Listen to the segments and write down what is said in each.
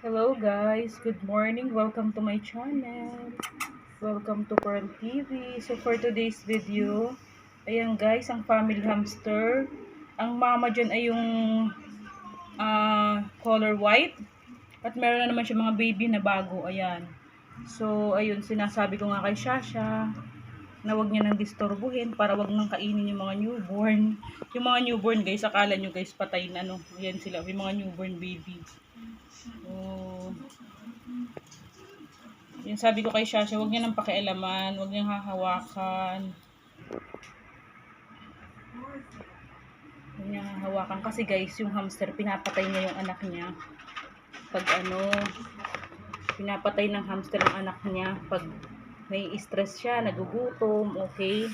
Hello guys, good morning. Welcome to my channel. Welcome to Pearl TV. So for today's video, ayan guys, ang family hamster. Ang mama dyan ay yung color white. At meron na naman siya mga baby na bago. Ayan. So ayun, sinasabi ko nga kay Shasha na wag niya nang disturbuhin para wag nang kainin yung mga newborn. Yung mga newborn guys, akala nyo guys patay na no. Ayan sila, yung mga newborn baby. So, yung sabi ko kay Shasha, huwag niya nang pakialaman, huwag niyang hahawakan. Huwag niyang hahawakan kasi guys, yung hamster, pinapatay niya yung anak niya. Pag pinapatay ng hamster ang anak niya. Pag may stress siya, nagugutom, okay?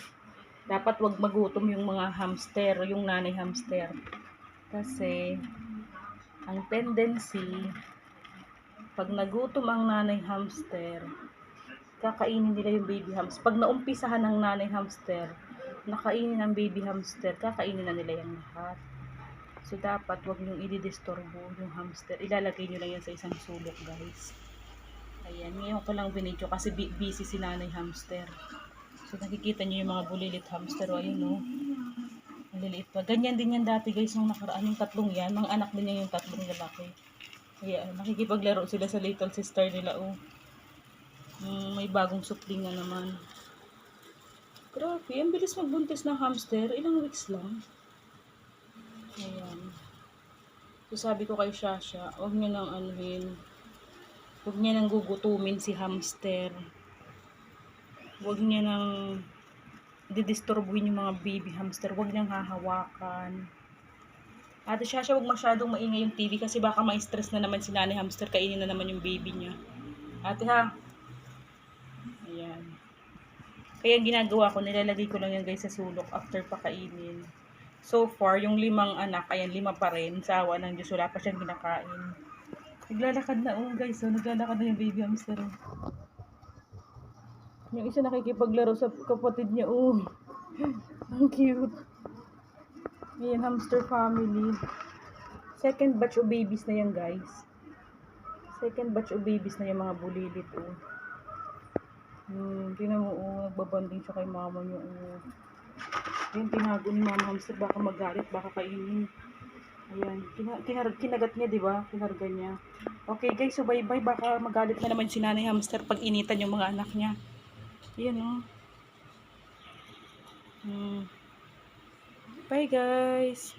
Dapat huwag magutom yung mga hamster, yung nanay hamster. Kasi, ang tendency, pag nagutom ang nanay hamster, kakainin nila yung baby hamster. Pag naumpisahan ng nanay hamster, nakainin ng baby hamster, kakainin na nila yung lahat. So, dapat wag niyong ididisturbo yung hamster. Ilalagay niyo lang yan sa isang sulok, guys. Ayan, ngayon ko lang binidyo kasi busy si nanay hamster. So, nakikita niyo yung mga bulilit hamster. O, ayun, no? Maliliit pa. Ganyan din yan dati, guys, nung nakaraan. Yung tatlong yan, mga anak din niya yung tatlong lalaki. Kaya, nakikipaglaro sila sa little sister nila, oh. May bagong supling na naman. Grabe, ang bilis magbuntis ng hamster. Ilang weeks lang. Ayan. So, sabi ko kay Shasha, huwag niyo nang anuhin. Huwag niya nang gugutumin si hamster. Huwag niya nang didisturbuhin yung mga baby hamster. Huwag niyang hahawakan. Ate Shasha, huwag masyadong maingay yung TV kasi baka ma-stress na naman si nanay hamster. Kainin na naman yung baby niya. Ate ha. Ayan. Kaya ginagawa ko, nilalagay ko lang yan guys sa sulok after pakainin. So far, yung 5 anak, ayan, 5 pa rin. Sa awa ng Diyos, wala pa siyang kinakain. Naglalakad na, oh guys, oh, naglalakad na yung baby hamster. Yung isa nakikipaglaro sa kapatid niya, oh. Ang cute. Ayan, hamster family. Second batch of babies na yan, guys. Second batch of babies na yung mga bulilit, oh. Tingnan mo, oh, nagbabanding siya kay mama niya, oh. Ayan, tinago ni mama hamster, baka magalit, baka kainin. Ayan, kinagat niya, di ba? Kinarga niya. Okay, guys, so bye-bye. Baka magalit na naman si nanay hamster pag initan yung mga anak niya. Ayan, oh. Bye, guys.